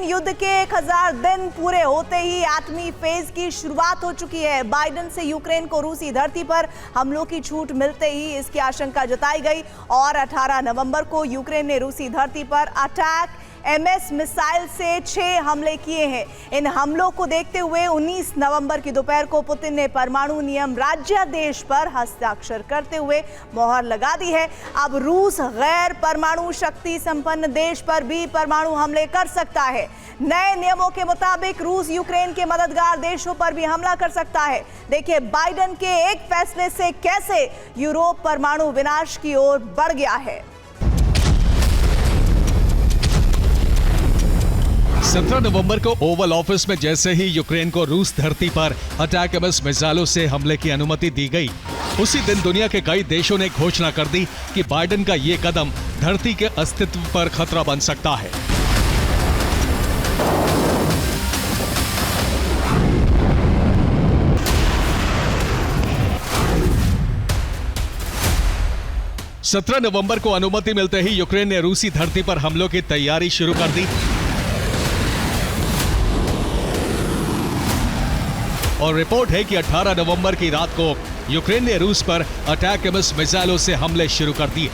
युद्ध के 1000 दिन पूरे होते ही एटमी फेज की शुरुआत हो चुकी है। बाइडेन से यूक्रेन को रूसी धरती पर हमलों की छूट मिलते ही इसकी आशंका जताई गई और 18 नवंबर को यूक्रेन ने रूसी धरती पर अटैक एमएस मिसाइल से 6 हमले किए हैं। इन हमलों को देखते हुए 19 नवंबर की दोपहर को पुतिन ने परमाणु नियम राज्यादेश पर हस्ताक्षर करते हुए मोहर लगा दी है। अब रूस गैर परमाणु शक्ति संपन्न देश पर भी परमाणु हमले कर सकता है। नए नियमों के मुताबिक रूस यूक्रेन के मददगार देशों पर भी हमला कर सकता है। देखिए बाइडेन के एक फैसले से कैसे यूरोप परमाणु विनाश की ओर बढ़ गया है। 17 नवंबर को ओवल ऑफिस में जैसे ही यूक्रेन को रूस धरती पर अटैक एमएस मिसाइलों से हमले की अनुमति दी गई, उसी दिन दुनिया के कई देशों ने घोषणा कर दी कि बाइडेन का ये कदम धरती के अस्तित्व पर खतरा बन सकता है। सत्रह नवंबर को अनुमति मिलते ही यूक्रेन ने रूसी धरती पर हमलों की तैयारी शुरू कर दी और रिपोर्ट है कि 18 नवंबर की रात को यूक्रेन ने रूस पर अटैक एमएस मिसाइलों से हमले शुरू कर दिए।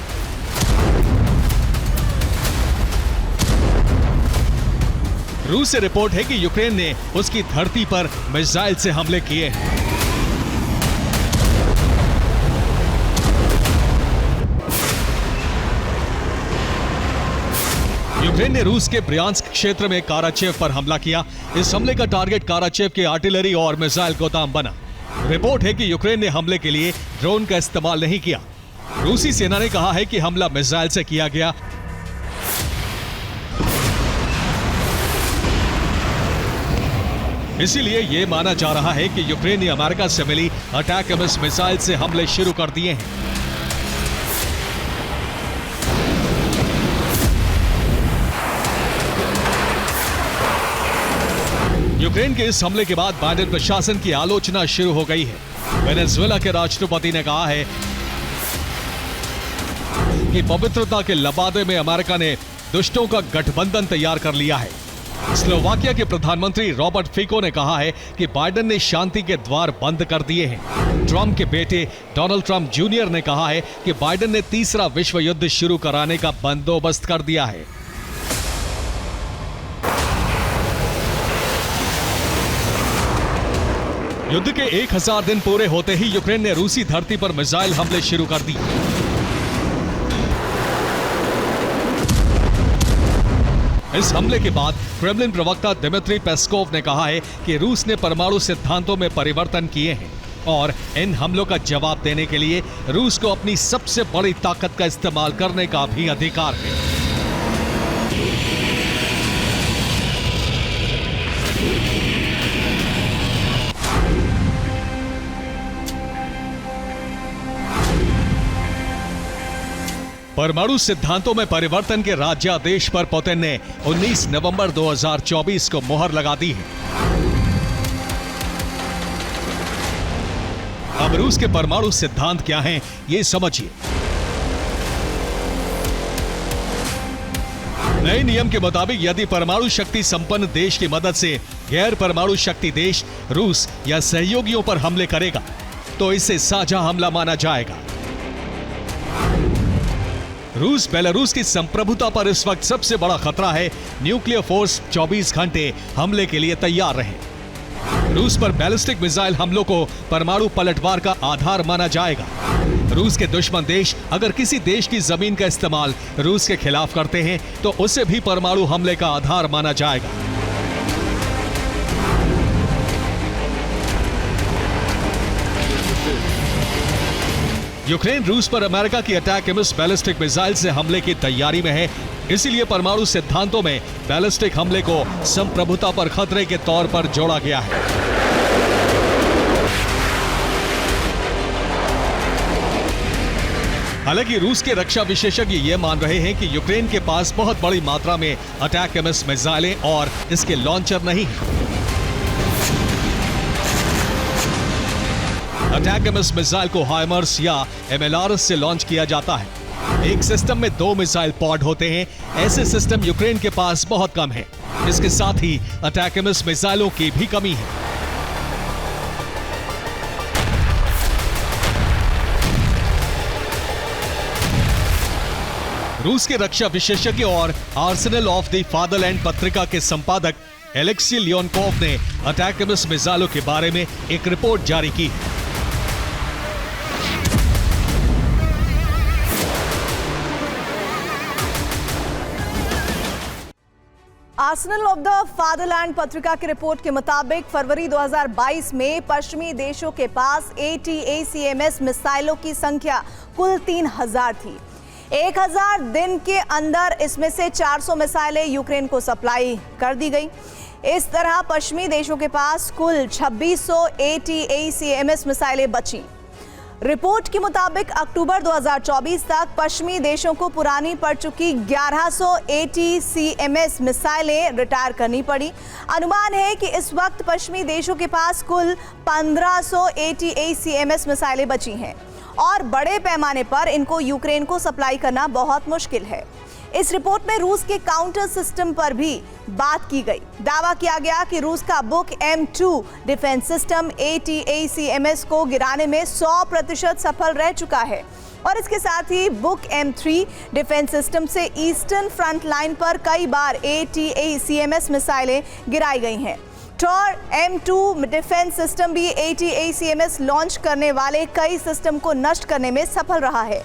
रूस से रिपोर्ट है कि यूक्रेन ने उसकी धरती पर मिसाइल से हमले किए हैं। यूक्रेन ने रूस के ब्रियांस्क क्षेत्र में काराचेव पर हमला किया। इस हमले का टारगेट काराचेव के आर्टिलरी और मिसाइल गोदाम बना। रिपोर्ट है कि यूक्रेन ने हमले के लिए ड्रोन का इस्तेमाल नहीं किया। रूसी सेना ने कहा है कि हमला मिसाइल से किया गया। इसीलिए यह माना जा रहा है कि यूक्रेन ने अमेरिका से मिली अटैक एमएस मिसाइल से हमले शुरू कर दिए हैं। यूक्रेन के इस हमले के बाद बाइडेन प्रशासन की आलोचना शुरू हो गई है। वेनेजुएला के राष्ट्रपति ने कहा है कि पवित्रता के लबादे में अमेरिका ने दुष्टों का गठबंधन तैयार कर लिया है। स्लोवाकिया के प्रधानमंत्री रॉबर्ट फिको ने कहा है कि बाइडेन ने शांति के द्वार बंद कर दिए हैं। ट्रंप के बेटे डोनाल्ड ट्रंप जूनियर ने कहा है कि बाइडेन ने तीसरा विश्व युद्ध शुरू कराने का बंदोबस्त कर दिया है। युद्ध के 1000 दिन पूरे होते ही यूक्रेन ने रूसी धरती पर मिसाइल हमले शुरू कर दिए। इस हमले के बाद क्रेमलिन प्रवक्ता दिमित्री पेस्कोव ने कहा है कि रूस ने परमाणु सिद्धांतों में परिवर्तन किए हैं और इन हमलों का जवाब देने के लिए रूस को अपनी सबसे बड़ी ताकत का इस्तेमाल करने का भी अधिकार है। परमाणु सिद्धांतों में परिवर्तन के राज्यादेश पर पुतिन ने 19 नवंबर 2024 को मोहर लगा दी है। अब रूस के परमाणु सिद्धांत क्या हैं, ये समझिए। नए नियम के मुताबिक यदि परमाणु शक्ति संपन्न देश की मदद से गैर परमाणु शक्ति देश रूस या सहयोगियों पर हमले करेगा तो इसे साझा हमला माना जाएगा। रूस बेलारूस की संप्रभुता पर इस वक्त सबसे बड़ा खतरा है। न्यूक्लियर फोर्स 24 घंटे हमले के लिए तैयार रहे। रूस पर बैलिस्टिक मिसाइल हमलों को परमाणु पलटवार का आधार माना जाएगा। रूस के दुश्मन देश अगर किसी देश की जमीन का इस्तेमाल रूस के खिलाफ करते हैं तो उसे भी परमाणु हमले का आधार माना जाएगा। यूक्रेन रूस पर अमेरिका की अटैक एमएस बैलिस्टिक मिसाइल से हमले की तैयारी में है। इसीलिए परमाणु सिद्धांतों में बैलिस्टिक हमले को संप्रभुता पर खतरे के तौर पर जोड़ा गया है। हालांकि रूस के रक्षा विशेषज्ञ ये मान रहे हैं कि यूक्रेन के पास बहुत बड़ी मात्रा में अटैक एमएस मिसाइलें और इसके लॉन्चर नहीं हैं। अटैक एमएस मिसाइल को हाइमर्स या एमएलआरएस से लॉन्च किया जाता है। एक सिस्टम में 2 मिसाइल पॉड होते हैं। ऐसे सिस्टम यूक्रेन के पास बहुत कम है। इसके साथ ही अटैकम्स मिसाइलों की भी कमी है। रूस के रक्षा विशेषज्ञ और आर्सेनल ऑफ द फादरलैंड पत्रिका के संपादक एलेक्सी लियोनकोव ने अटैकम्स मिसाइलों के बारे में एक रिपोर्ट जारी की। आर्सेनल ऑफ द फादरलैंड पत्रिका की रिपोर्ट के मुताबिक फरवरी 2022 में पश्चिमी देशों के पास ATACMS मिसाइलों की संख्या कुल 3000 थी। 1000 दिन के अंदर इसमें से 400 मिसाइलें यूक्रेन को सप्लाई कर दी गई। इस तरह पश्चिमी देशों के पास कुल 2600 ATACMS मिसाइलें बची। रिपोर्ट के मुताबिक अक्टूबर 2024 तक पश्चिमी देशों को पुरानी पड़ चुकी 1100 ATACMS मिसाइलें रिटायर करनी पड़ी। अनुमान है कि इस वक्त पश्चिमी देशों के पास कुल 1500 ATACMS मिसाइलें बची हैं और बड़े पैमाने पर इनको यूक्रेन को सप्लाई करना बहुत मुश्किल है। इस रिपोर्ट में रूस के काउंटर सिस्टम पर भी बात की गई। दावा किया गया कि रूस का book M2 defence system ATACMS को गिराने में 100% सफल रह चुका है और इसके साथ ही बुक M3 डिफेंस सिस्टम से ईस्टर्न फ्रंट लाइन पर कई बार ATACMS मिसाइलें गिराई गई हैं। टॉर M2 डिफेंस सिस्टम भी ATACMS लॉन्च करने वाले कई सिस्टम को नष्ट करने में सफल रहा है।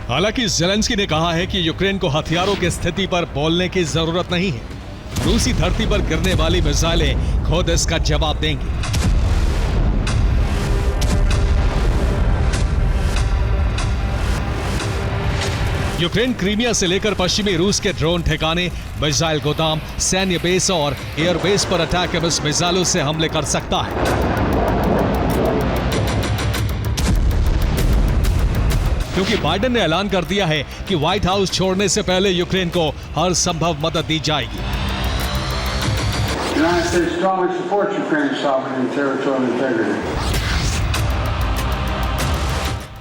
हालांकि ज़ेलेंस्की ने कहा है कि यूक्रेन को हथियारों की स्थिति पर बोलने की जरूरत नहीं है। रूसी धरती पर गिरने वाली मिसाइलें खुद इसका जवाब देंगी। यूक्रेन क्रीमिया से लेकर पश्चिमी रूस के ड्रोन ठिकाने, मिसाइल गोदाम, सैन्य बेस और एयरबेस पर अटैकम्स मिसाइलों से हमले कर सकता है। क्योंकि बाइडेन ने ऐलान कर दिया है कि व्हाइट हाउस छोड़ने से पहले यूक्रेन को हर संभव मदद दी जाएगी।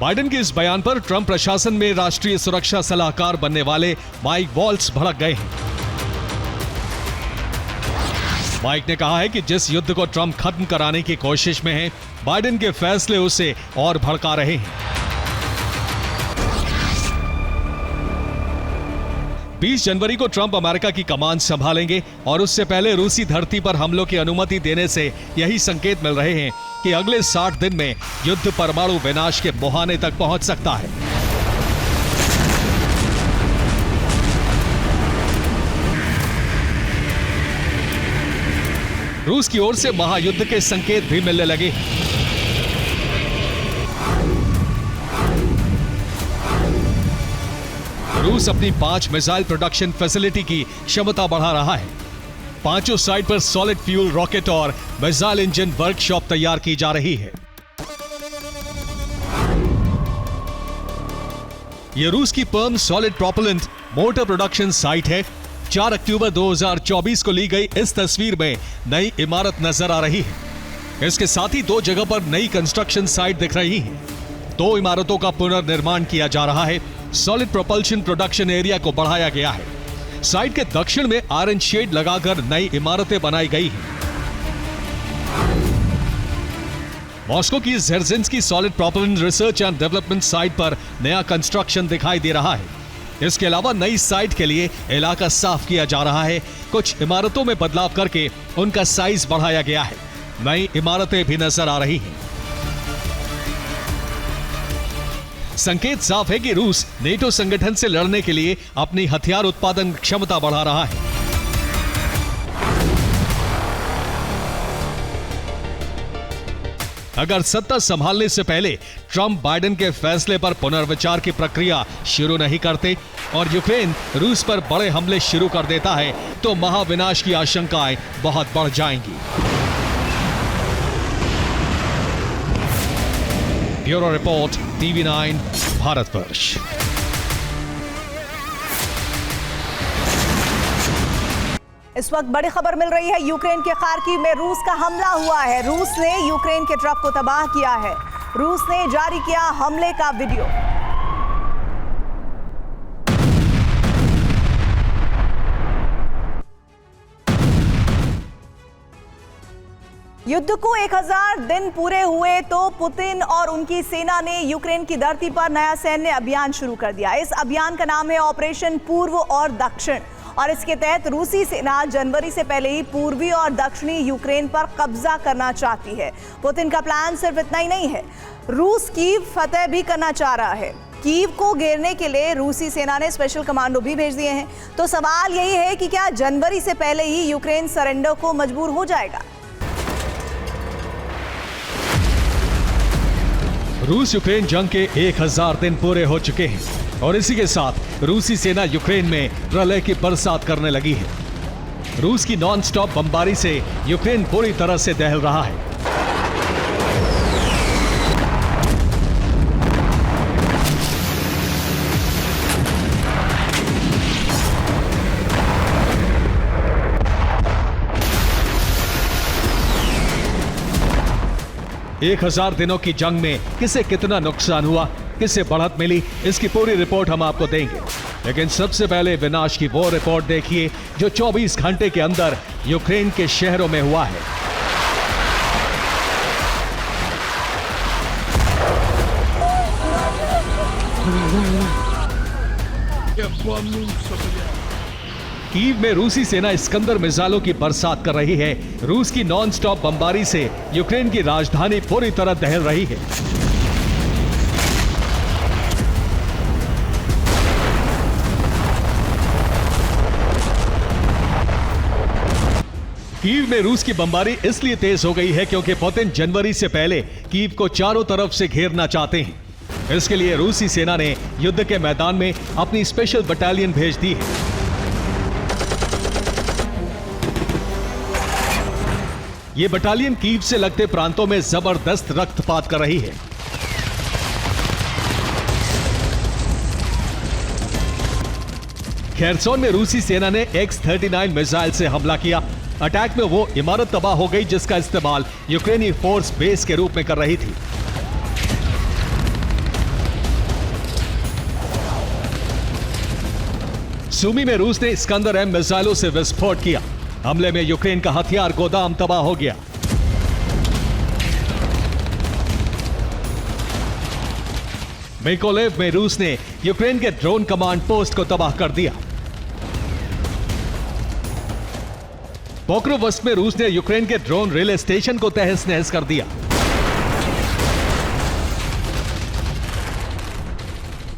बाइडेन के इस बयान पर ट्रंप प्रशासन में राष्ट्रीय सुरक्षा सलाहकार बनने वाले माइक वॉल्ट्ज भड़क गए हैं। माइक ने कहा है कि जिस युद्ध को ट्रंप खत्म कराने की कोशिश में है, बाइडेन के फैसले उसे और भड़का रहे हैं। 20 जनवरी को ट्रंप अमेरिका की कमान संभालेंगे और उससे पहले रूसी धरती पर हमलों की अनुमति देने से यही संकेत मिल रहे हैं कि अगले 60 दिन में युद्ध परमाणु विनाश के मुहाने तक पहुंच सकता है। रूस की ओर से महायुद्ध के संकेत भी मिलने लगे। रूस अपनी 5 मिसाइल प्रोडक्शन फैसिलिटी की क्षमता बढ़ा रहा है। पांचों साइट पर सॉलिड फ्यूल रॉकेट और मिसाइल इंजन वर्कशॉप तैयार की जा रही है। यह रूस की Perm solid propellant motor production site है। 4 अक्टूबर 2024 को ली गई इस तस्वीर में नई इमारत नजर आ रही है। इसके साथ ही 2 जगह पर नई कंस्ट्रक्शन साइट दिख रही है। 2 इमारतों का पुनर्निर्माण किया जा रहा है। सॉलिड प्रोपल्शन प्रोडक्शन एरिया को बढ़ाया गया है। साइट के दक्षिण में आयरन शेड लगाकर नई इमारतें बनाई गई हैं। मॉस्को की Dzerzhinsky solid propulsion research and development site पर नया कंस्ट्रक्शन दिखाई दे रहा है। इसके अलावा नई साइट के लिए इलाका साफ किया जा रहा है। कुछ इमारतों में बदलाव करके उनका साइज बढ़ाया गया है। नई इमारतें भी नजर आ रही हैं। संकेत साफ है कि रूस नेटो संगठन से लड़ने के लिए अपनी हथियार उत्पादन क्षमता बढ़ा रहा है। अगर सत्ता संभालने से पहले ट्रंप बाइडेन के फैसले पर पुनर्विचार की प्रक्रिया शुरू नहीं करते और यूक्रेन रूस पर बड़े हमले शुरू कर देता है तो महाविनाश की आशंकाएं बहुत बढ़ जाएंगी। Bureau report, TV9 Bharatvarsh. इस वक्त बड़ी खबर मिल रही है, यूक्रेन के खार्किव में रूस का हमला हुआ है। रूस ने यूक्रेन के ट्रक को तबाह किया है। रूस ने जारी किया हमले का वीडियो। युद्ध को 1000 दिन पूरे हुए तो पुतिन और उनकी सेना ने यूक्रेन की धरती पर नया सैन्य अभियान शुरू कर दिया। इस अभियान का नाम है ऑपरेशन पूर्व और दक्षिण, और इसके तहत रूसी सेना जनवरी से पहले ही पूर्वी और दक्षिणी यूक्रेन पर कब्जा करना चाहती है। पुतिन का प्लान सिर्फ इतना ही नहीं है, रूस कीव फतेह भी करना चाह रहा है। कीव को घेरने के लिए रूसी सेना ने स्पेशल कमांडो भी भेज दिए हैं। तो सवाल यही है कि क्या जनवरी से पहले ही यूक्रेन सरेंडर को मजबूर हो जाएगा? रूस यूक्रेन जंग के 1000 दिन पूरे हो चुके हैं और इसी के साथ रूसी सेना यूक्रेन में प्रलय की बरसात करने लगी है। रूस की नॉन स्टॉप बमबारी से यूक्रेन पूरी तरह से दहल रहा है। एक 1000 दिनों की जंग में किसे कितना नुकसान हुआ, किसे बढ़त मिली, इसकी पूरी रिपोर्ट हम आपको देंगे। लेकिन सबसे पहले विनाश की वो रिपोर्ट देखिए जो 24 घंटे के अंदर यूक्रेन के शहरों में हुआ है। कीव में रूसी सेना इस्कंदर मिसाइलों की बरसात कर रही है। रूस की नॉन स्टॉप बमबारी से यूक्रेन की राजधानी पूरी तरह दहल रही है। कीव में रूस की बमबारी इसलिए तेज हो गई है क्योंकि पुतिन जनवरी से पहले कीव को चारों तरफ से घेरना चाहते हैं। इसके लिए रूसी सेना ने युद्ध के मैदान में अपनी स्पेशल बटालियन भेज दी है। ये बटालियन कीव से लगते प्रांतों में जबरदस्त रक्तपात कर रही है। खेरसोन में रूसी सेना ने X-39 मिसाइल से हमला किया। अटैक में वो इमारत तबाह हो गई जिसका इस्तेमाल यूक्रेनी फोर्स बेस के रूप में कर रही थी। सूमी में रूस ने इस्कंदर M मिसाइलों से विस्फोट किया। हमले में यूक्रेन का हथियार गोदाम तबाह हो गया। मिकोलेव में रूस ने यूक्रेन के ड्रोन कमांड पोस्ट को तबाह कर दिया। पोक्रोवस्क में रूस ने यूक्रेन के ड्रोन रिले स्टेशन को तहस नहस कर दिया।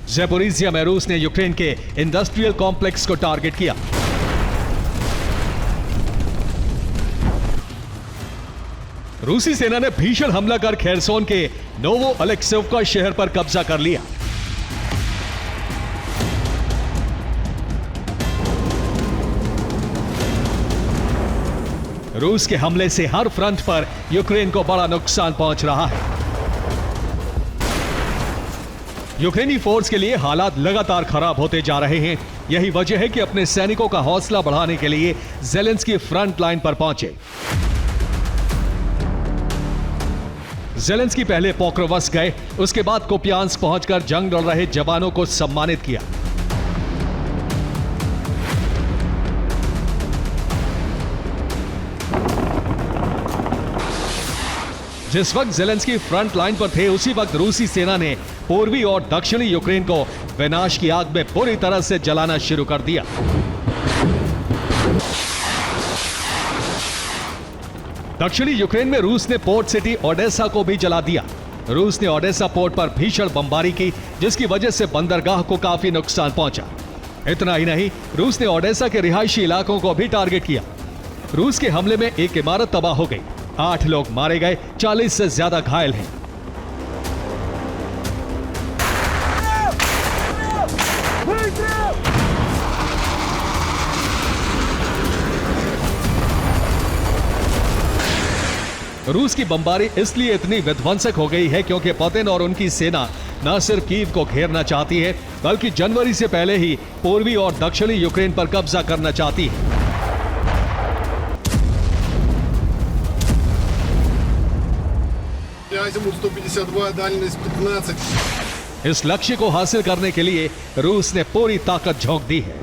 ज़ैपोरिज़िया में रूस ने यूक्रेन के इंडस्ट्रियल कॉम्प्लेक्स को टारगेट किया। रूसी सेना ने भीषण हमला कर खेरसोन के नोवो अलेक्सेवका शहर पर कब्जा कर लिया। रूस के हमले से हर फ्रंट पर यूक्रेन को बड़ा नुकसान पहुंच रहा है। यूक्रेनी फोर्स के लिए हालात लगातार खराब होते जा रहे हैं। यही वजह है कि अपने सैनिकों का हौसला बढ़ाने के लिए ज़ेलेंस्की फ्रंट लाइन पर पहुंचे। ज़ेलेंस्की पहले पोक्रोवस्क गए, उसके बाद कुपियांस्क पहुंचकर जंग लड़ रहे जवानों को सम्मानित किया। जिस वक्त ज़ेलेंस्की फ्रंट लाइन पर थे उसी वक्त रूसी सेना ने पूर्वी और दक्षिणी यूक्रेन को विनाश की आग में पूरी तरह से जलाना शुरू कर दिया। दक्षिणी यूक्रेन में रूस ने पोर्ट सिटी ओडेसा को भी जला दिया। रूस ने ओडेसा पोर्ट पर भीषण बमबारी की जिसकी वजह से बंदरगाह को काफी नुकसान पहुंचा। इतना ही नहीं, रूस ने ओडेसा के रिहायशी इलाकों को भी टारगेट किया। रूस के हमले में एक इमारत तबाह हो गई, 8 लोग मारे गए, 40 से ज्यादा घायल हैं। रूस की बमबारी इसलिए इतनी विध्वंसक हो गई है क्योंकि पुतिन और उनकी सेना न सिर्फ कीव को घेरना चाहती है बल्कि जनवरी से पहले ही पूर्वी और दक्षिणी यूक्रेन पर कब्जा करना चाहती है। азимут 152, дальность 15. इस लक्ष्य को हासिल करने के लिए रूस ने पूरी ताकत झोंक दी है।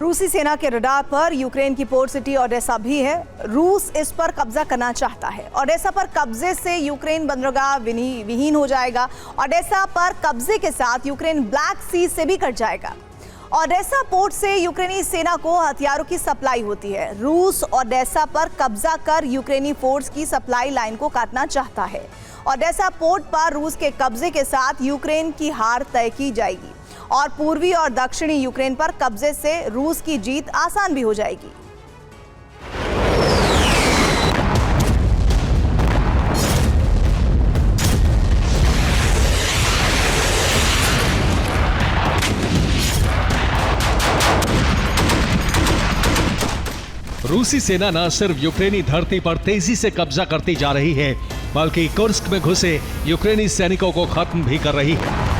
रूसी सेना के रडार पर यूक्रेन की पोर्ट सिटी ओडेसा भी है। रूस इस पर कब्जा करना चाहता है। ओडेसा पर कब्जे से यूक्रेन बंदरगाह विहीन हो जाएगा। ओडेसा पर कब्जे के साथ यूक्रेन ब्लैक सी से भी कट जाएगा। ओडेसा पोर्ट से यूक्रेनी सेना को हथियारों की सप्लाई होती है। रूस ओडेसा पर कब्जा कर यूक्रेनी फोर्स की सप्लाई लाइन को काटना चाहता है। ओडेसा पोर्ट पर रूस के कब्जे के साथ यूक्रेन की हार तय की जाएगी और पूर्वी और दक्षिणी यूक्रेन पर कब्जे से रूस की जीत आसान भी हो जाएगी। रूसी सेना न सिर्फ यूक्रेनी धरती पर तेजी से कब्जा करती जा रही है, बल्कि कुर्स्क में घुसे यूक्रेनी सैनिकों को खत्म भी कर रही है।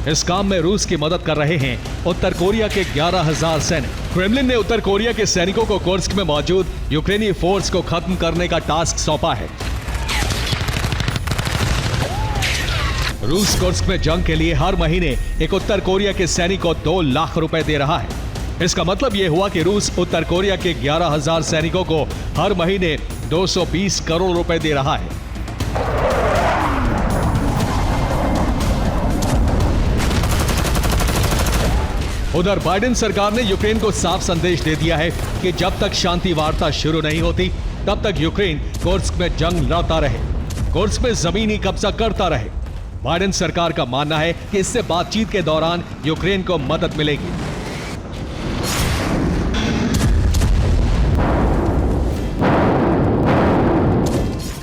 इस काम में रूस की मदद कर रहे हैं उत्तर कोरिया के 11,000 सैनिक। क्रेमलिन ने उत्तर कोरिया के सैनिकों को कुर्स्क में मौजूद यूक्रेनी फोर्स को खत्म करने का टास्क सौंपा है। रूस कुर्स्क में जंग के लिए हर महीने एक उत्तर कोरिया के सैनिक को 2 लाख रुपए दे रहा है। इसका मतलब यह हुआ कि रूस उत्तर कोरिया के 11,000 सैनिकों को हर महीने 220 करोड़ रुपए दे रहा है। उधर बाइडेन सरकार ने यूक्रेन को साफ संदेश दे दिया है कि जब तक शांति वार्ता शुरू नहीं होती, तब तक यूक्रेन कुर्स्क में जंग लड़ता रहे, कुर्स्क में जमीनी कब्जा करता रहे। बाइडेन सरकार का मानना है कि इससे बातचीत के दौरान यूक्रेन को मदद मिलेगी।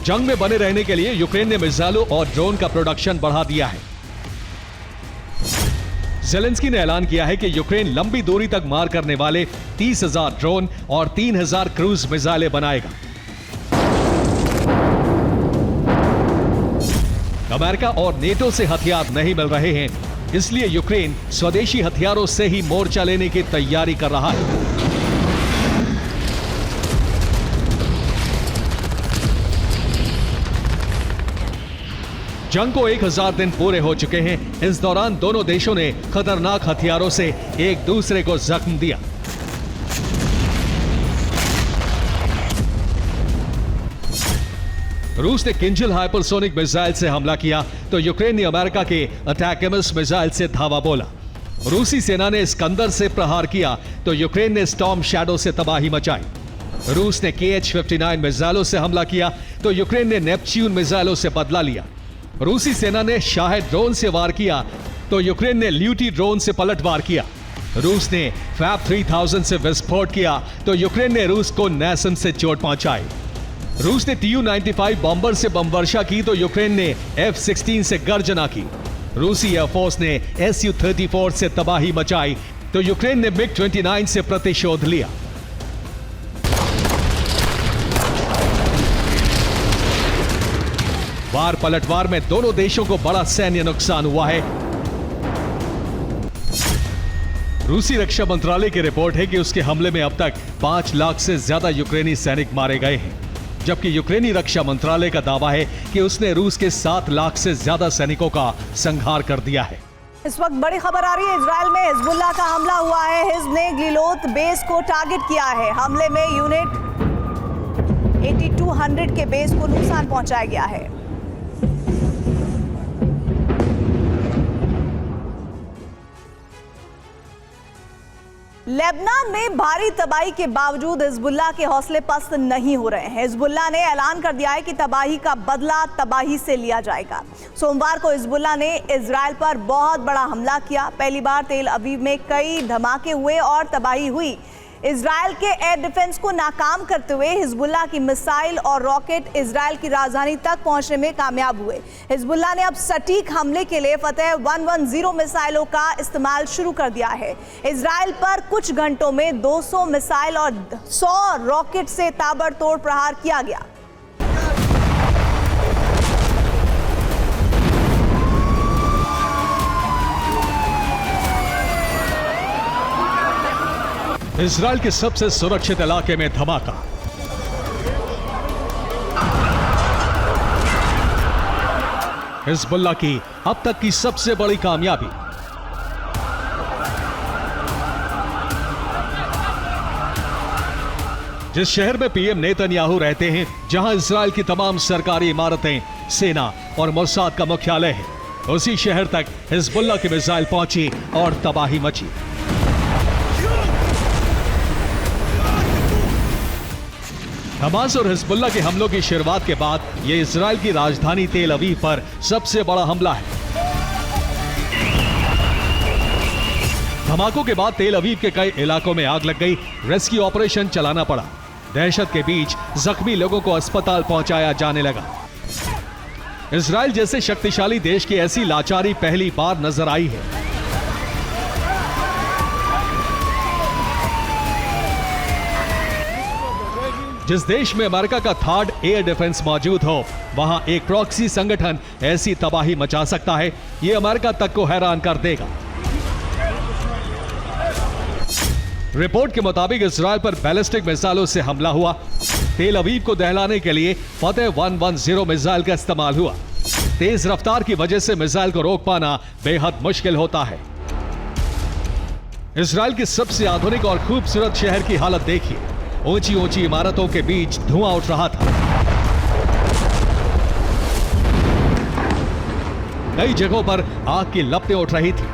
जंग में बने रहने के लिए यूक्रेन ने मिसाइलों और ड्रोन का प्रोडक्शन बढ़ा दिया है। ज़ेलेंस्की ने ऐलान किया है कि यूक्रेन लंबी दूरी तक मार करने वाले 30,000 ड्रोन और 3,000 क्रूज मिसाइलें बनाएगा। अमेरिका और नेटो से हथियार नहीं मिल रहे हैं, इसलिए यूक्रेन स्वदेशी हथियारों से ही मोर्चा लेने की तैयारी कर रहा है। जंग को 1000 दिन पूरे हो चुके हैं। इस दौरान दोनों देशों ने खतरनाक हथियारों से एक दूसरे को जख्म दिया। रूस ने किंजल हाइपरसोनिक मिसाइल से हमला किया तो यूक्रेन ने अमेरिका के अटैकमस मिसाइल से धावा बोला। रूसी सेना ने स्कंदर से प्रहार किया तो यूक्रेन ने स्टॉर्म शैडो से तबाही मचाई। रूस ने KH-59 मिसाइलों से हमला किया तो यूक्रेन ने नेपच्यून मिसाइलों से बदला लिया। रूसी सेना ने शाहेद ड्रोन से वार किया तो यूक्रेन ने ल्यूटी ड्रोन से पलटवार किया। रूस ने फैब 3000 से विस्फोट किया तो यूक्रेन ने रूस को नैसन से चोट पहुंचाई। रूस ने Tu-95 बॉम्बर से बमवर्षा की तो यूक्रेन ने F-16 से गर्जना की। रूसी एयरफोर्स ने Su-34 से तबाही मचाई तो यूक्रेन ने MiG-29 से प्रतिशोध लिया। वार पलटवार में दोनों देशों को बड़ा सैन्य नुकसान हुआ है। रूसी रक्षा मंत्रालय की रिपोर्ट है कि उसके हमले में अब तक 5 लाख से ज्यादा यूक्रेनी सैनिक मारे गए हैं, जबकि यूक्रेनी रक्षा मंत्रालय का दावा है कि उसने रूस के 7 लाख से ज्यादा सैनिकों का संहार कर दिया है। इस वक्त बड़ी खबर आ रही है, इजराइल में हिजबुल्लाह का हमला हुआ है। हिजब ने ग्लिलोत बेस को टारगेट किया है। हमले में यूनिट 8200 के बेस को नुकसान पहुंचाया गया है। लेबनान में भारी तबाही के बावजूद हिजबुल्लाह के हौसले पस्त नहीं हो रहे हैं। हिजबुल्लाह ने ऐलान कर दिया है कि तबाही का बदला तबाही से लिया जाएगा। सोमवार को हिजबुल्लाह ने इजराइल पर बहुत बड़ा हमला किया। पहली बार तेल अवीव में कई धमाके हुए और तबाही हुई। इजराइल के एयर डिफेंस को नाकाम करते हुए हिजबुल्लाह की मिसाइल और रॉकेट इजराइल की राजधानी तक पहुंचने में कामयाब हुए। हिजबुल्लाह ने अब सटीक हमले के लिए फतेह 110 मिसाइलों का इस्तेमाल शुरू कर दिया है। इजराइल पर कुछ घंटों में 200 मिसाइल और 100 रॉकेट से ताबड़तोड़ प्रहार किया गया। इजराइल के सबसे सुरक्षित इलाके में धमाका। हिजबुल्लाह की अब तक की सबसे बड़ी कामयाबी। जिस शहर में पीएम नेतन्याहू रहते हैं, जहां इजराइल की तमाम सरकारी इमारतें, सेना और मोसाद का मुख्यालय है, उसी शहर तक हिजबुल्लाह की मिसाइल पहुंची और तबाही मची। हमास और हिजबुल्लाह के हमलों की शुरुआत के बाद यह इजराइल की राजधानी तेल अवीव पर सबसे बड़ा हमला है। धमाकों के बाद तेल अवीव के कई इलाकों में आग लग गई। रेस्क्यू ऑपरेशन चलाना पड़ा। दहशत के बीच जख्मी लोगों को अस्पताल पहुंचाया जाने लगा। इजराइल जैसे शक्तिशाली देश की ऐसी लाचारी पहली बार नजर आई है। जिस देश में अमेरिका का थर्ड एयर डिफेंस मौजूद हो, वहां एक प्रॉक्सी संगठन ऐसी तबाही मचा सकता है, यह अमेरिका तक को हैरान कर देगा। रिपोर्ट के मुताबिक इजराइल पर बैलिस्टिक मिसाइलों से हमला हुआ। तेल अवीव को दहलाने के लिए फतेह 110 मिसाइल का इस्तेमाल हुआ। तेज रफ्तार की वजह से मिसाइल को रोक पाना बेहद मुश्किल होता है। इजराइल की सबसे आधुनिक और खूबसूरत शहर की हालत देखिए। ऊंची ऊंची इमारतों के बीच धुआं उठ रहा था। कई जगहों पर आग की लपटें उठ रही थी।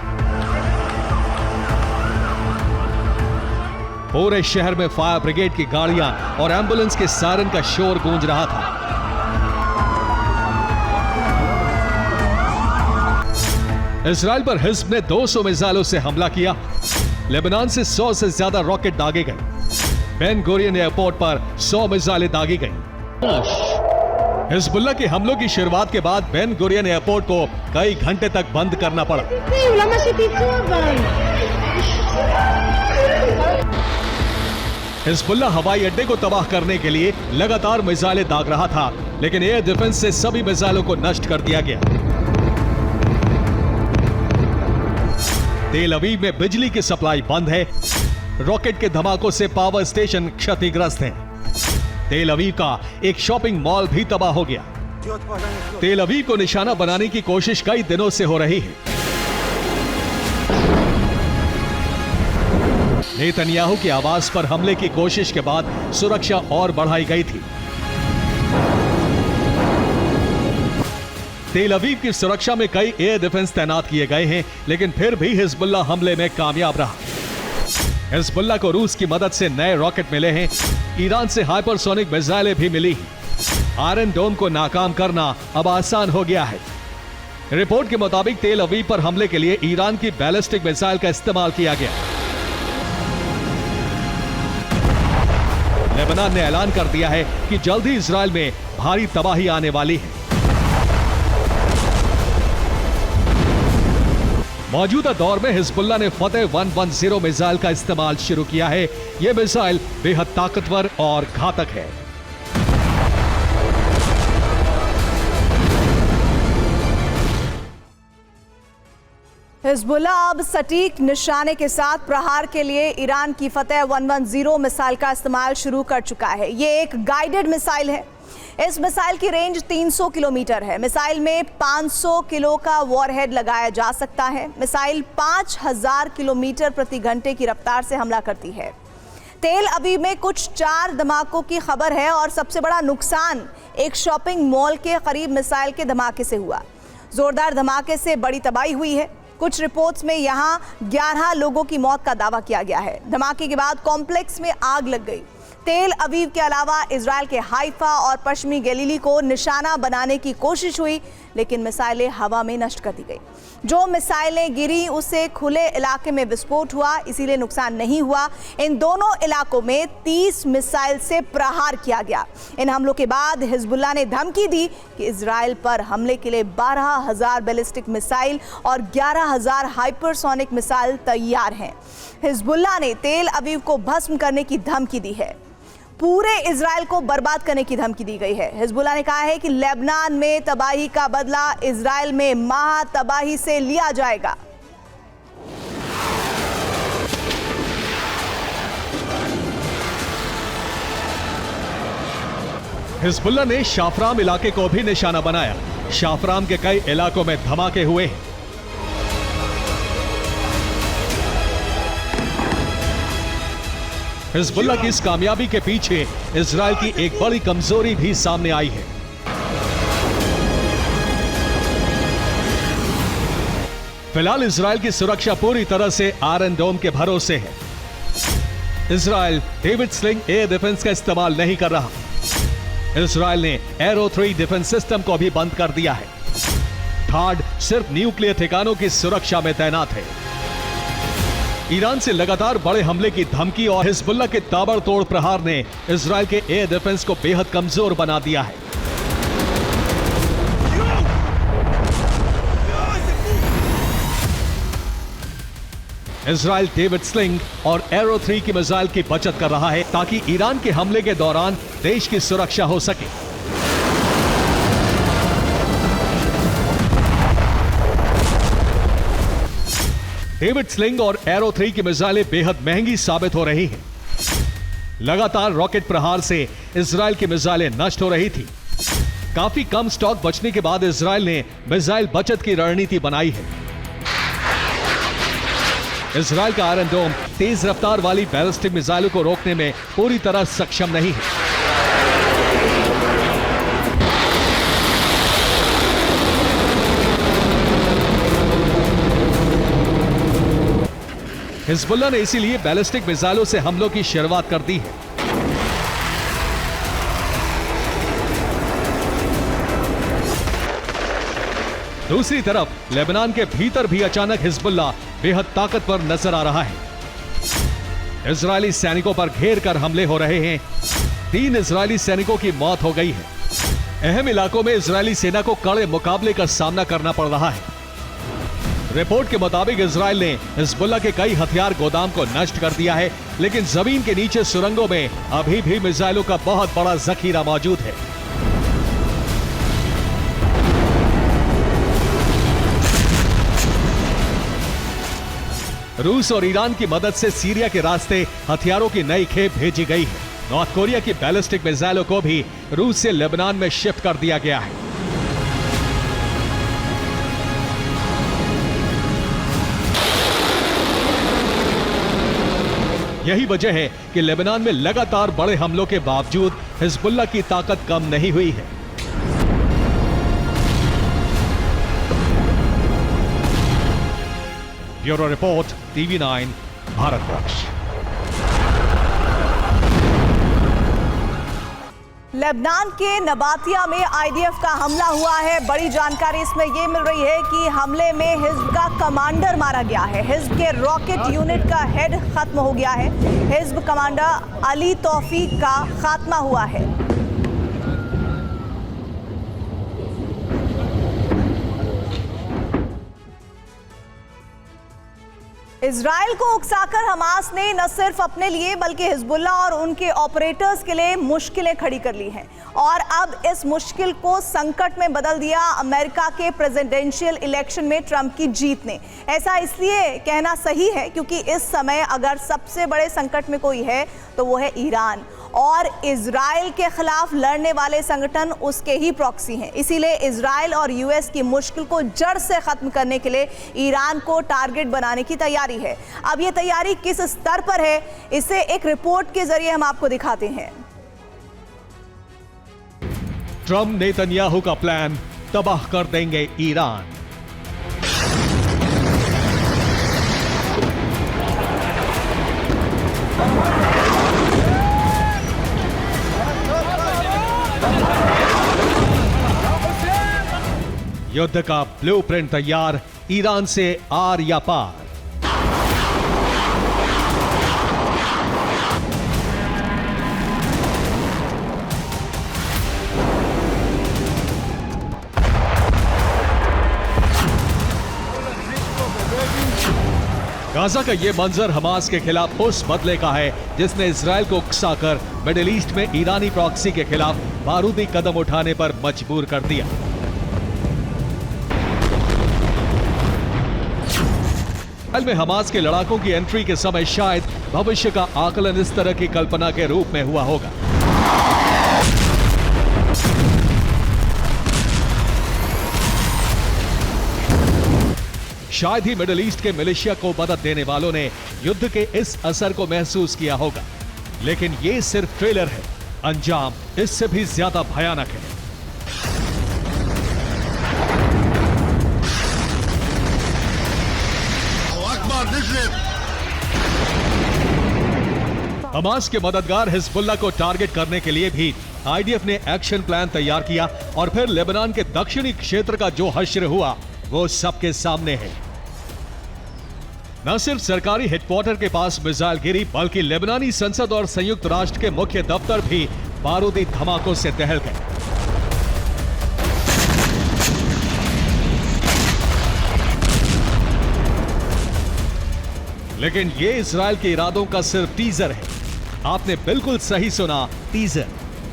पूरे शहर में फायर ब्रिगेड की गाड़ियां और एम्बुलेंस के सायरन का शोर गूंज रहा था। इजराइल पर हिज्ब ने 200 मिसाइलों से हमला किया। लेबनान से 100 से ज्यादा रॉकेट दागे गए। बेन गुरियन एयरपोर्ट पर 100 मिसाइलें दागी गईं। हिजबुल्लाह के हमलों की शुरुआत के बाद बेन गुरियन एयरपोर्ट को कई घंटे तक बंद करना पड़ा। हिजबुल्लाह हवाई अड्डे को तबाह करने के लिए लगातार मिसाइलें दाग रहा था, लेकिन एयर डिफेंस से सभी मिसाइलों को नष्ट कर दिया गया। तेल अवीव में बिजली की सप्लाई बंद है। रॉकेट के धमाकों से पावर स्टेशन क्षतिग्रस्त हैं। तेल अवीव का एक शॉपिंग मॉल भी तबाह हो गया। तेल अवीव को निशाना बनाने की कोशिश कई दिनों से हो रही है। नेतन्याहू के आवास पर हमले की कोशिश के बाद सुरक्षा और बढ़ाई गई थी। तेल अवीव की सुरक्षा में कई एयर डिफेंस तैनात किए गए हैं, लेकिन फिर भी हिजबुल्लाह हमले में कामयाब रहा। हिजबुल्लाह को रूस की मदद से नए रॉकेट मिले हैं। ईरान से हाइपरसोनिक मिसाइलें भी मिली हैं। आयरन डोम को नाकाम करना अब आसान हो गया है। रिपोर्ट के मुताबिक तेल अवीव पर हमले के लिए ईरान की बैलिस्टिक मिसाइल का इस्तेमाल किया गया। लेबनान ने ऐलान कर दिया है कि जल्द ही इजराइल में भारी तबाही आने वाली है। मौजूदा दौर में हिजबुल्लाह ने फतेह 110 मिसाइल का इस्तेमाल शुरू किया है। यह मिसाइल बेहद ताकतवर और घातक है। हिजबुल्लाह अब सटीक निशाने के साथ प्रहार के लिए ईरान की फतेह 110 मिसाइल का इस्तेमाल शुरू कर चुका है। ये एक गाइडेड मिसाइल है। इस मिसाइल की रेंज 300 किलोमीटर है। मिसाइल में 500 किलो का वॉरहेड लगाया जा सकता है। मिसाइल 5000 किलोमीटर प्रति घंटे की रफ्तार से हमला करती है। तेल अवीव में कुछ 4 धमाकों की खबर है और सबसे बड़ा नुकसान एक शॉपिंग मॉल के करीब मिसाइल के धमाके से हुआ। जोरदार धमाके से बड़ी तबाही हुई है। कुछ रिपोर्ट्स में यहां 11 लोगों की मौत का दावा किया गया है। धमाके के बाद कॉम्प्लेक्स में आग लग गई। तेल अवीव के अलावा इजराइल के हाइफा और पश्चिमी गलीली को निशाना बनाने की कोशिश हुई, लेकिन मिसाइलें हवा में नष्ट कर दी गई। जो मिसाइलें गिरी उससे खुले इलाके में विस्फोट हुआ, इसीलिए नुकसान नहीं हुआ। इन दोनों इलाकों में 30 मिसाइल से प्रहार किया गया। इन हमलों के बाद हिजबुल्लाह ने धमकी दी कि इजराइल पर हमले के लिए 12,000 बैलिस्टिक मिसाइल और 11,000 हाइपरसोनिक मिसाइल तैयार हैं। हिजबुल्लाह ने तेल अवीव को भस्म करने की धमकी दी है। पूरे इजराइल को बर्बाद करने की धमकी दी गई है। हिजबुल्लाह ने कहा है कि लेबनान में तबाही का बदला इजराइल में महा तबाही से लिया जाएगा। हिजबुल्लाह ने शाफराम इलाके को भी निशाना बनाया। शाफराम के कई इलाकों में धमाके हुए हैं। हिजबुल्लाह की इस कामयाबी के पीछे इजराइल की एक बड़ी कमजोरी भी सामने आई है। फिलहाल इजराइल की सुरक्षा पूरी तरह से आयरन डोम के भरोसे है। Israel David sling air defence का इस्तेमाल नहीं कर रहा। इजराइल ने एरो 3 डिफेंस सिस्टम को भी बंद कर दिया है। थाड सिर्फ न्यूक्लियर ठिकानों की सुरक्षा में तैनात है। ईरान से लगातार बड़े हमले की धमकी और हिजबुल्लाह के ताबड़तोड़ प्रहार ने इजराइल के एयर डिफेंस को बेहद कमजोर बना दिया है। इजराइल डेविड स्लिंग और एरो 3 की मिसाइल की बचत कर रहा है ताकि ईरान के हमले के दौरान देश की सुरक्षा हो सके। डेविड स्लिंग और एरो 3 की मिसाइलें बेहद महंगी साबित हो रही हैं। लगातार रॉकेट प्रहार से इजराइल की मिसाइलें नष्ट हो रही थी। काफी कम स्टॉक बचने के बाद इजराइल ने मिसाइल बचत की रणनीति बनाई है। इजराइल का आयरन डोम तेज रफ्तार वाली बैलिस्टिक मिसाइलों को रोकने में पूरी तरह सक्षम नहीं है। हिजबुल्लाह ने इसीलिए बैलिस्टिक मिसाइलों से हमलों की शुरुआत कर दी है। दूसरी तरफ लेबनान के भीतर भी अचानक हिजबुल्लाह बेहद ताकतवर नजर आ रहा है। इजरायली सैनिकों पर घेर कर हमले हो रहे हैं। 3 इजरायली सैनिकों की मौत हो गई है। अहम इलाकों में इजरायली सेना को कड़े मुकाबले का सामना करना पड़ रहा है। रिपोर्ट के मुताबिक इजराइल ने हिजबुल्लाह के कई हथियार गोदाम को नष्ट कर दिया है, लेकिन जमीन के नीचे सुरंगों में अभी भी मिसाइलों का बहुत बड़ा जखीरा मौजूद है। रूस और ईरान की मदद से सीरिया के रास्ते हथियारों की नई खेप भेजी गई है। नॉर्थ कोरिया की बैलिस्टिक मिसाइलों को भी रूस से लेबनान में शिफ्ट कर दिया गया है। यही वजह है कि लेबनान में लगातार बड़े हमलों के बावजूद हिजबुल्लाह की ताकत कम नहीं हुई है। Bureau report TV9 Bharatvarsh. Lebanon के नबातिया में आईडीएफ का हमला हुआ है। बड़ी जानकारी इसमें यह मिल रही है कि हमले में हिज्ब का कमांडर मारा गया है। हिज्ब के रॉकेट यूनिट का हेड खत्म हो गया है। हिज्ब कमांडर अली तौफीक का खात्मा हुआ है। इजराइल को उकसाकर हमास ने न सिर्फ अपने लिए बल्कि हिजबुल्लाह और उनके ऑपरेटर्स के लिए मुश्किलें खड़ी कर ली हैं और अब इस मुश्किल को संकट में बदल दिया अमेरिका के प्रेसिडेंशियल इलेक्शन में ट्रंप की जीत ने। ऐसा इसलिए कहना सही है क्योंकि इस समय अगर सबसे बड़े संकट में कोई है तो वो है ईरान, और इजराइल के खिलाफ लड़ने वाले संगठन उसके ही प्रॉक्सी हैं। इसीलिए इजराइल और यूएस की मुश्किल को जड़ से खत्म करने के लिए ईरान को टारगेट बनाने की तैयारी है। अब ये तैयारी किस स्तर पर है, इसे एक रिपोर्ट के जरिए हम आपको दिखाते हैं। ट्रंप नेतन्याहू का प्लान, तबाह कर देंगे ईरान। युद्ध का ब्लूप्रिंट तैयार, ईरान से आर या पार। गाजा का यह मंजर हमास के खिलाफ उस बदले का है जिसने इजराइल को उकसाकर मिडिल ईस्ट में ईरानी प्रॉक्सी के खिलाफ बारूदी कदम उठाने पर मजबूर कर दिया। इजराइल में हमास के लड़ाकों की एंट्री के समय शायद भविष्य का आकलन इस तरह की कल्पना के रूप में हुआ होगा। शायद ही मिडिल ईस्ट के मिलिशिया को मदद देने वालों ने युद्ध के इस असर को महसूस किया होगा। लेकिन ये सिर्फ ट्रेलर है, अंजाम इससे भी ज्यादा भयानक है। हमास के मददगार हिजबुल्लाह को टारगेट करने के लिए भी आईडीएफ ने एक्शन प्लान तैयार किया और फिर लेबनान के दक्षिणी क्षेत्र का जो हश्र हुआ वो सबके सामने है। न सिर्फ सरकारी हेडक्वार्टर के पास मिसाइल गिरी, बल्कि लेबनानी संसद और संयुक्त राष्ट्र के मुख्य दफ्तर भी बारूदी धमाकों से दहल गए। लेकिन ये इजराइल के इरादों का सिर्फ टीजर है। आपने बिल्कुल सही सुना, टीजर,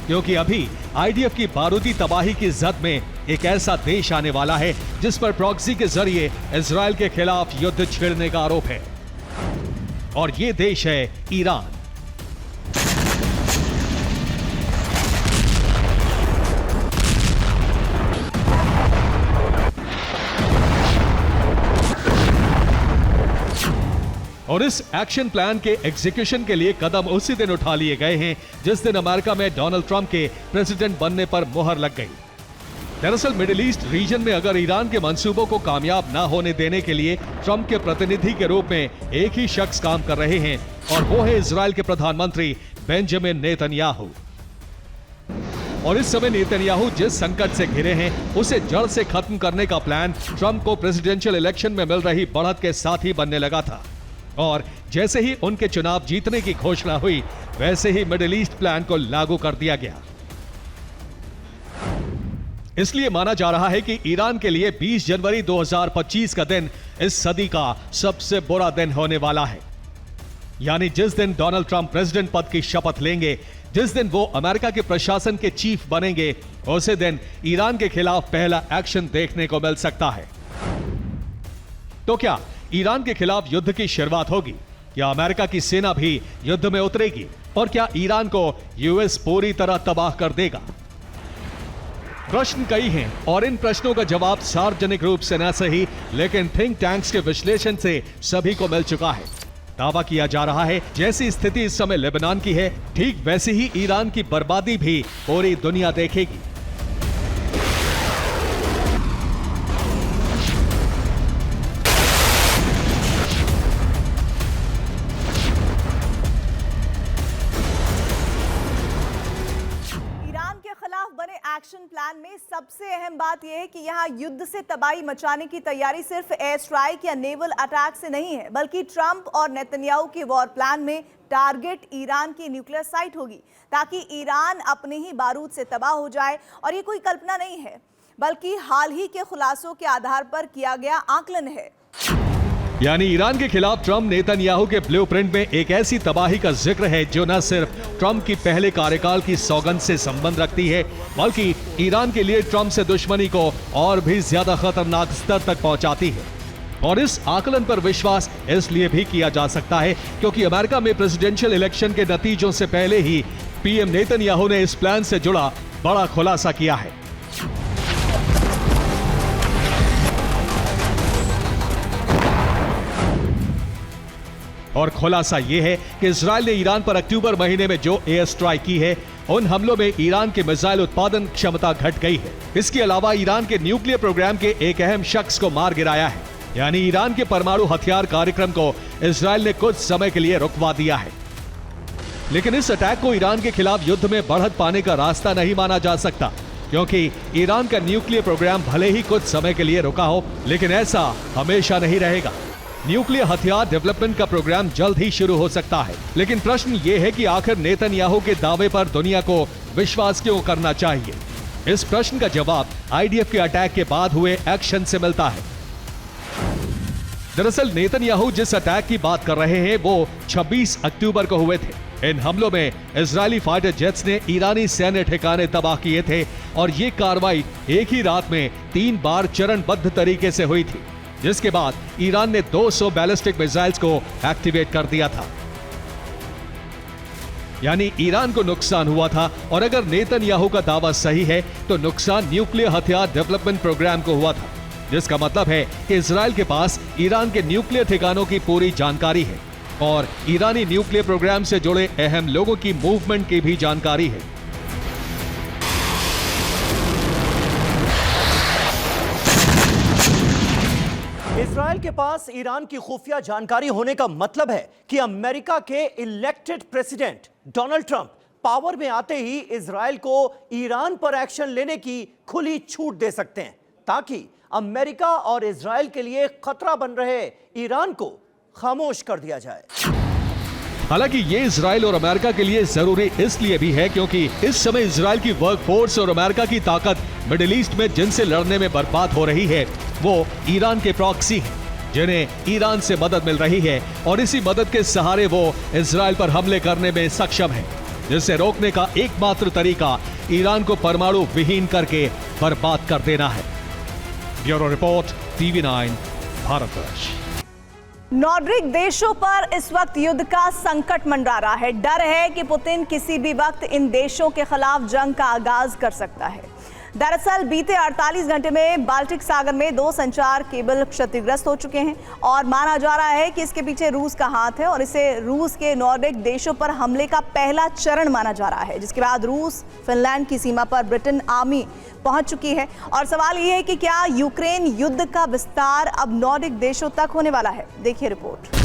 क्योंकि अभी आईडीएफ की बारूदी तबाही की जद में एक ऐसा देश आने वाला है जिस पर प्रॉक्सी के जरिए इजराइल के खिलाफ युद्ध छेड़ने का आरोप है, और ये देश है ईरान। और इस एक्शन प्लान के एग्जीक्यूशन के लिए कदम उसी दिन उठा लिए गए हैं जिस दिन अमेरिका में डोनाल्ड ट्रंप के प्रेसिडेंट बनने पर मुहर लग गई। दरअसल मिडिल ईस्ट रीजन में अगर ईरान के मंसूबों को कामयाब न होने देने के लिए ट्रंप के प्रतिनिधि के रूप में एक ही शख्स काम कर रहे हैं, और वो है इजराइल के प्रधानमंत्री बेंजामिन नेतन्याहू। और इस समय नेतन्याहू जिस संकट से घिरे हैं उसे जड़ से खत्म करने का प्लान ट्रंप को प्रेसिडेंशियल इलेक्शन में मिल रही बढ़त के साथ ही बनने लगा था। और जैसे ही उनके चुनाव जीतने की घोषणा हुई, वैसे ही मिडिल ईस्ट प्लान को लागू कर दिया गया। इसलिए माना जा रहा है कि ईरान के लिए 20 जनवरी 2025 का दिन इस सदी का सबसे बुरा दिन होने वाला है। यानी जिस दिन डोनाल्ड ट्रंप प्रेसिडेंट पद की शपथ लेंगे, जिस दिन वो अमेरिका के प्रशासन के चीफ बनेंगे, उसी दिन ईरान के खिलाफ पहला एक्शन देखने को मिल सकता है। तो क्या ईरान के खिलाफ युद्ध की शुरुआत होगी? क्या अमेरिका की सेना भी युद्ध में उतरेगी? और क्या ईरान को यूएस पूरी तरह तबाह कर देगा? प्रश्न कई हैं और इन प्रश्नों का जवाब सार्वजनिक रूप से न सही, लेकिन थिंक टैंक्स के विश्लेषण से सभी को मिल चुका है। दावा किया जा रहा है जैसी स्थिति इस समय लेबनान की है, ठीक वैसी ही ईरान की बर्बादी भी पूरी दुनिया देखेगी। एक्शन प्लान में सबसे अहम बात यह है कि यहां युद्ध से तबाही मचाने की तैयारी सिर्फ एयर स्ट्राइक या नेवल अटैक से नहीं है, बल्कि ट्रंप और नेतन्याहू के वॉर प्लान में टारगेट ईरान की न्यूक्लियर साइट होगी, ताकि ईरान अपने ही बारूद से तबाह हो जाए। और ये कोई कल्पना नहीं है, बल्कि हाल ही के खुलासों के आधार पर किया गया आकलन है। यानी ईरान के खिलाफ ट्रंप नेतन्याहू के ब्लूप्रिंट में एक ऐसी तबाही का जिक्र है जो न सिर्फ ट्रंप की पहले कार्यकाल की सौगंध से संबंध रखती है, बल्कि ईरान के लिए ट्रंप से दुश्मनी को और भी ज्यादा खतरनाक स्तर तक पहुंचाती है। और इस आकलन पर विश्वास इसलिए भी किया जा सकता है क्योंकि अमेरिका में प्रेसिडेंशियल इलेक्शन के नतीजों से पहले ही पीएम नेतन्याहू ने इस प्लान से जुड़ा बड़ा खुलासा किया है। और खुलासा यह है कि इजराइल ने ईरान पर अक्टूबर महीने में जो एयर स्ट्राइक की है, उन हमलों में ईरान की मिसाइल उत्पादन क्षमता घट गई है। इसके अलावा ईरान के न्यूक्लियर प्रोग्राम के एक अहम शख्स को मार गिराया है। यानी ईरान के परमाणु हथियार कार्यक्रम को इजराइल ने कुछ समय के लिए रुकवा दिया है। लेकिन इस अटैक को ईरान के खिलाफ युद्ध में बढ़त पाने का रास्ता नहीं माना जा सकता, क्योंकि ईरान का न्यूक्लियर प्रोग्राम भले ही कुछ समय के लिए रुका हो, लेकिन ऐसा हमेशा नहीं रहेगा। न्यूक्लियर हथियार डेवलपमेंट का प्रोग्राम जल्द ही शुरू हो सकता है। लेकिन प्रश्न ये है कि आखिर नेतन्याहू के दावे पर दुनिया को विश्वास क्यों करना चाहिए? इस प्रश्न का जवाब आईडीएफ के अटैक के बाद हुए एक्शन से मिलता है। दरअसल नेतन्याहू जिस अटैक की बात कर रहे हैं वो 26 अक्टूबर को हुए थे। इन हमलों में इजरायली फाइटर जेट्स ने ईरानी सैन्य ठिकाने तबाह किए थे और ये कार्रवाई एक ही रात में 3 बार चरणबद्ध तरीके से हुई थी, जिसके बाद ईरान ने 200 बैलिस्टिक मिसाइल्स को एक्टिवेट कर दिया था। यानी ईरान को नुकसान हुआ था, और अगर नेतन्याहू का दावा सही है तो नुकसान न्यूक्लियर हथियार डेवलपमेंट प्रोग्राम को हुआ था। जिसका मतलब है कि इजराइल के पास ईरान के न्यूक्लियर ठिकानों की पूरी जानकारी है और ईरानी न्यूक्लियर प्रोग्राम से जुड़े अहम लोगों की मूवमेंट की भी जानकारी है। इजराइल के पास ईरान की खुफिया जानकारी होने का मतलब है कि अमेरिका के elected president Donald Trump power में आते ही इजराइल को ईरान पर एक्शन लेने की खुली छूट दे सकते हैं, ताकि अमेरिका और इजराइल के लिए खतरा बन रहे ईरान को खामोश कर दिया जाए। हालांकि ये इजराइल और अमेरिका के लिए जरूरी इसलिए भी है क्योंकि इस समय इजराइल की वर्कफोर्स और अमेरिका की ताकत मिडिल ईस्ट में जिनसे लड़ने में बर्बाद हो रही है वो ईरान के प्रॉक्सी हैं, जिन्हें ईरान से मदद मिल रही है और इसी मदद के सहारे वो इजराइल पर हमले करने में सक्षम है, जिसे रोकने का एकमात्र तरीका ईरान को परमाणु विहीन करके बर्बाद कर देना है। Bureau report, TV9 Bharatvarsh. Nordic देशों पर इस वक्त युद्ध का संकट मंडरा रहा है। डर है कि पुतिन किसी भी वक्त इन देशों के खिलाफ जंग का आगाज कर सकता है। दरअसल बीते 48 घंटे में बाल्टिक सागर में 2 संचार केबल क्षतिग्रस्त हो चुके हैं और माना जा रहा है कि इसके पीछे रूस का हाथ है और इसे रूस के नॉर्डिक देशों पर हमले का पहला चरण माना जा रहा है, जिसके बाद रूस फिनलैंड की सीमा पर ब्रिटेन आर्मी पहुंच चुकी है। और सवाल यह है कि क्या यूक्रेन युद्ध का विस्तार अब नॉर्डिक देशों तक होने वाला है? देखिए रिपोर्ट।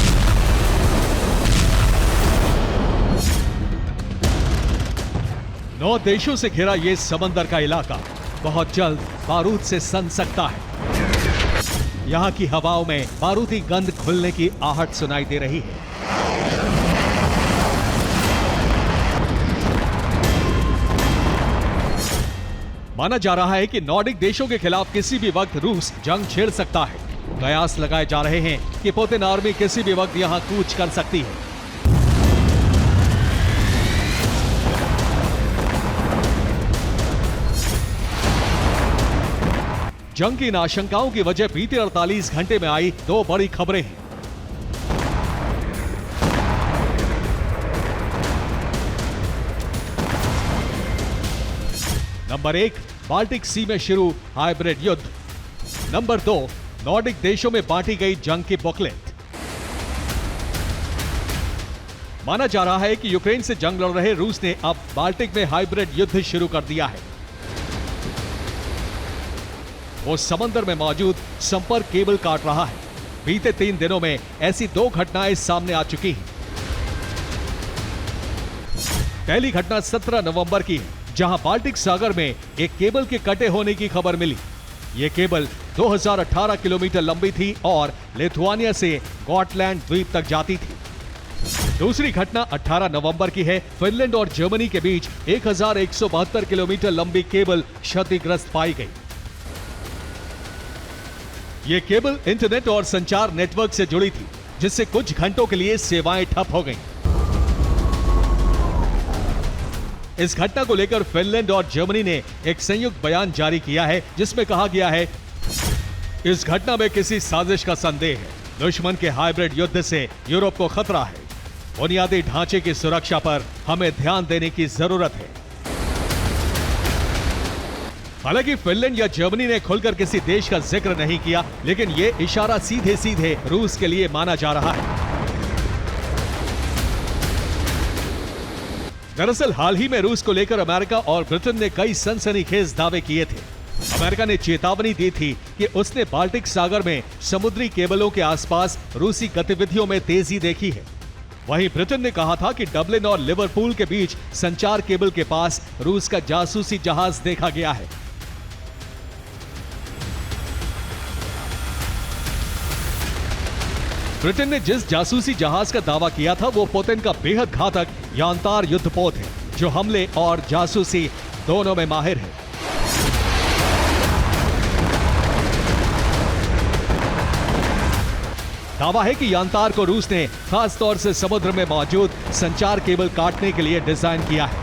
9 देशों से घिरा ये समंदर का इलाका बहुत जल्द बारूद से सन सकता है। यहाँ की हवाओं में बारूदी गंध खुलने की आहट सुनाई दे रही है। माना जा रहा है कि नॉर्डिक देशों के खिलाफ किसी भी वक्त रूस जंग छेड़ सकता है। कयास लगाए जा रहे हैं कि पुतिन आर्मी किसी भी वक्त यहाँ कूच कर सकती है। जंग की इन आशंकाओं की वजह बीते 48 घंटे में आई 2 बड़ी खबरें हैं। नंबर 1, बाल्टिक सी में शुरू हाइब्रिड युद्ध। नंबर 2, नॉर्डिक देशों में बांटी गई जंग की बुकलेट। माना जा रहा है कि यूक्रेन से जंग लड़ रहे रूस ने अब बाल्टिक में हाइब्रिड युद्ध शुरू कर दिया है। वो समंदर में मौजूद संपर्क केबल काट रहा है। बीते 3 दिनों में ऐसी 2 घटनाएं सामने आ चुकी हैं। पहली घटना 17 नवंबर की है, जहां बाल्टिक सागर में एक केबल के कटे होने की खबर मिली। यह केबल 2018 किलोमीटर लंबी थी और लिथुआनिया से गॉटलैंड द्वीप तक जाती थी। दूसरी घटना 18 नवंबर की है। फिनलैंड और जर्मनी के बीच 1172 किलोमीटर लंबी केबल क्षतिग्रस्त पाई गई। ये केबल इंटरनेट और संचार नेटवर्क से जुड़ी थी, जिससे कुछ घंटों के लिए सेवाएं ठप हो गईं। इस घटना को लेकर फिनलैंड और जर्मनी ने एक संयुक्त बयान जारी किया है, जिसमें कहा गया है, इस घटना में किसी साजिश का संदेह है। दुश्मन के हाइब्रिड युद्ध से यूरोप को खतरा है। बुनियादी ढांचे की सुरक्षा पर हमें ध्यान देने की जरूरत है। हालांकि फिनलैंड या जर्मनी ने खुलकर किसी देश का जिक्र नहीं किया, लेकिन यह इशारा सीधे सीधे रूस के लिए माना जा रहा है। दरअसल हाल ही में रूस को लेकर अमेरिका और ब्रिटेन ने कई सनसनीखेज दावे किए थे। अमेरिका ने चेतावनी दी थी कि उसने बाल्टिक सागर में समुद्री केबलों के आसपास रूसी गतिविधियों में तेजी देखी है। वहीं ब्रिटेन ने कहा था कि डबलिन और लिवरपूल के बीच संचार केबल के पास रूस का जासूसी जहाज देखा गया है। ब्रिटेन ने जिस जासूसी जहाज का दावा किया था वो पुतिन का बेहद घातक यान्तार युद्धपोत है, जो हमले और जासूसी दोनों में माहिर है। दावा है कि यान्तार को रूस ने खास तौर से समुद्र में मौजूद संचार केबल काटने के लिए डिजाइन किया है।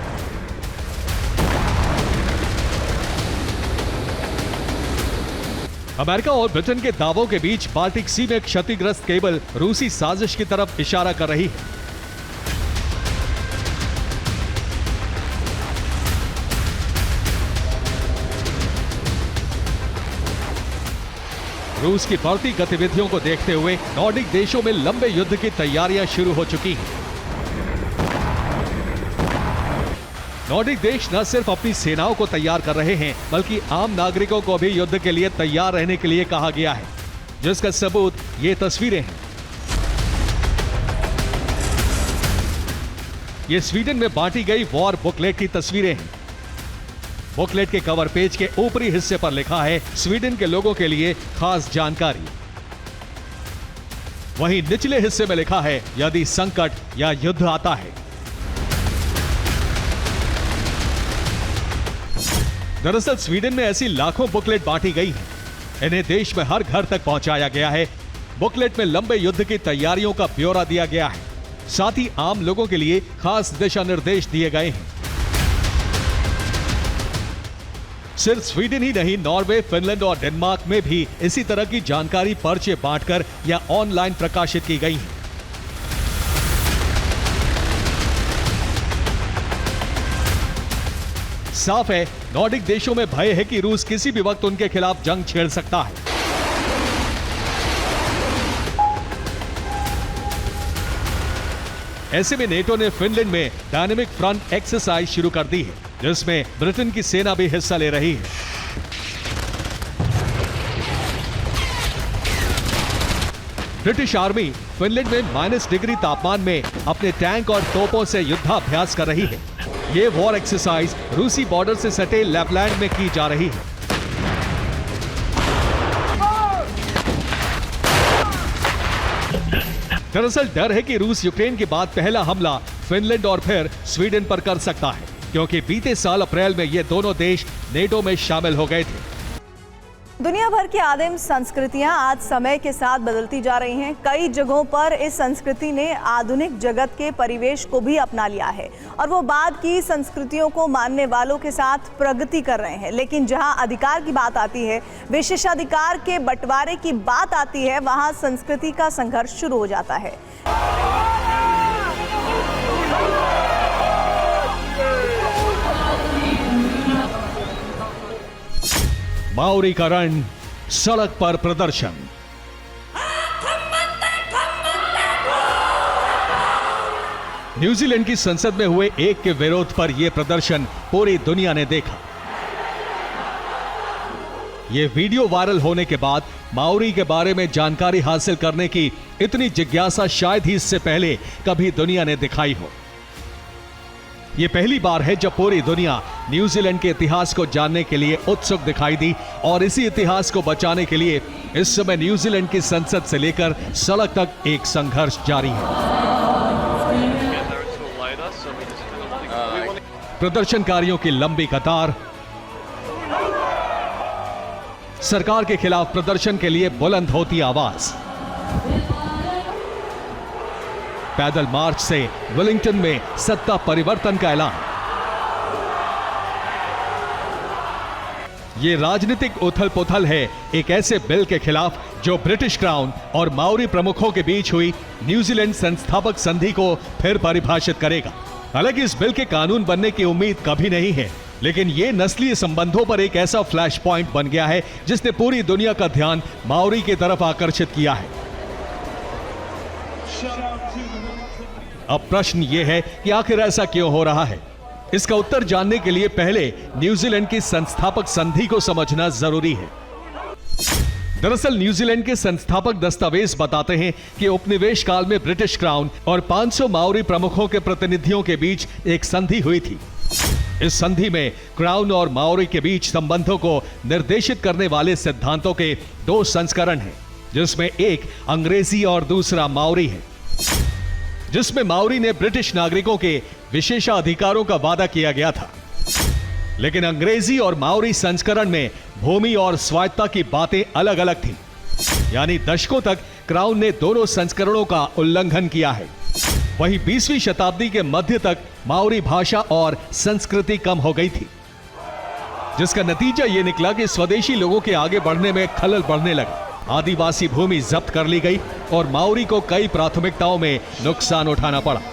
अमेरिका और ब्रिटेन के दावों के बीच बाल्टिक सी में क्षतिग्रस्त केबल रूसी साजिश की तरफ इशारा कर रही है। रूस की बढ़ती गतिविधियों को देखते हुए नॉर्डिक देशों में लंबे युद्ध की तैयारियां शुरू हो चुकी हैं। नॉर्डिक देश न सिर्फ अपनी सेनाओं को तैयार कर रहे हैं, बल्कि आम नागरिकों को भी युद्ध के लिए तैयार रहने के लिए कहा गया है, जिसका सबूत ये तस्वीरें हैं। ये स्वीडन में बांटी गई वॉर बुकलेट की तस्वीरें हैं। बुकलेट के कवर पेज के ऊपरी हिस्से पर लिखा है स्वीडन के लोगों के लिए खास जानकारी। वहीं निचले हिस्से में लिखा है यदि संकट या युद्ध आता है। दरअसल स्वीडन में ऐसी लाखों बुकलेट बांटी गई हैं। इन्हें देश में हर घर तक पहुंचाया गया है। बुकलेट में लंबे युद्ध की तैयारियों का ब्यौरा दिया गया है। साथ ही आम लोगों के लिए खास दिशा निर्देश दिए गए हैं। सिर्फ स्वीडन ही नहीं, नॉर्वे, फिनलैंड और डेनमार्क में भी इसी तरह की जानकारी पर्चे बांटकर या ऑनलाइन प्रकाशित की गई है। साफ है, नॉर्डिक देशों में भय है कि रूस किसी भी वक्त उनके खिलाफ जंग छेड़ सकता है। ऐसे में नेटो ने फिनलैंड में डायनेमिक फ्रंट एक्सरसाइज शुरू कर दी है, जिसमें ब्रिटेन की सेना भी हिस्सा ले रही है। ब्रिटिश आर्मी फिनलैंड में -डिग्री तापमान में अपने टैंक और तोपों से युद्धाभ्यास कर रही है। ये वॉर एक्सरसाइज रूसी बॉर्डर से सटे लैपलैंड में की जा रही है। दरअसल डर है कि रूस यूक्रेन के बाद पहला हमला फिनलैंड और फिर स्वीडन पर कर सकता है, क्योंकि बीते साल अप्रैल में ये दोनों देश नेटो में शामिल हो गए थे। दुनिया भर की आदिम संस्कृतियां आज समय के साथ बदलती जा रही हैं। कई जगहों पर इस संस्कृति ने आधुनिक जगत के परिवेश को भी अपना लिया है और वो बाद की संस्कृतियों को मानने वालों के साथ प्रगति कर रहे हैं। लेकिन जहां अधिकार की बात आती है, विशेषाधिकार के बंटवारे की बात आती है, वहां संस्कृति का संघर्ष शुरू हो जाता है। माओरी का रण, सड़क पर प्रदर्शन। न्यूजीलैंड की संसद में हुए एक के विरोध पर यह प्रदर्शन पूरी दुनिया ने देखा। यह वीडियो वायरल होने के बाद माओरी के बारे में जानकारी हासिल करने की इतनी जिज्ञासा शायद ही इससे पहले कभी दुनिया ने दिखाई हो। यह पहली बार है जब पूरी दुनिया न्यूजीलैंड के इतिहास को जानने के लिए उत्सुक दिखाई दी और इसी इतिहास को बचाने के लिए इस समय न्यूजीलैंड की संसद से लेकर सड़क तक एक संघर्ष जारी है। प्रदर्शनकारियों की लंबी कतार, सरकार के खिलाफ प्रदर्शन के लिए बुलंद होती आवाज। पैदल मार्च से वेलिंगटन में सत्ता परिवर्तन का ऐलान। यह राजनीतिक उथल-पुथल है एक ऐसे बिल के खिलाफ जो ब्रिटिश क्राउन और माओरी प्रमुखों के बीच हुई न्यूजीलैंड संस्थापक संधि को फिर परिभाषित करेगा। हालांकि इस बिल के कानून बनने की उम्मीद कभी नहीं है, लेकिन यह नस्लीय संबंधों पर एक ऐसा फ्लैश पॉइंट बन गया है जिसने पूरी दुनिया का ध्यान माओरी की तरफ आकर्षित किया है। अब प्रश्न यह है कि आखिर ऐसा क्यों हो रहा है? इसका उत्तर जानने के लिए पहले न्यूजीलैंड की संस्थापक संधि को समझना जरूरी है। दरअसल न्यूजीलैंड के संस्थापक दस्तावेज बताते हैं कि उपनिवेश काल में ब्रिटिश क्राउन और 500 माओरी प्रमुखों के प्रतिनिधियों के बीच एक संधि हुई थी। इस संधि में क्राउन और माओरी के बीच संबंधों को निर्देशित करने वाले सिद्धांतों के 2 संस्करण हैं, जिसमें एक अंग्रेजी और दूसरा माओरी है। जिसमें माओरी ने ब्रिटिश नागरिकों के विशेषाधिकारों का वादा किया गया था, लेकिन अंग्रेजी और माओरी संस्करण में भूमि और स्वायत्तता की बातें अलग अलग थीं। यानी दशकों तक क्राउन ने दोनों संस्करणों का उल्लंघन किया है। वहीं 20वीं शताब्दी के मध्य तक माओरी भाषा और संस्कृति कम हो गई थी, जिसका नतीजा यह निकला कि स्वदेशी लोगों के आगे बढ़ने में खलल बढ़ने लगा। आदिवासी भूमि जब्त कर ली गई और माओरी को कई प्राथमिकताओं में नुकसान उठाना पड़ा।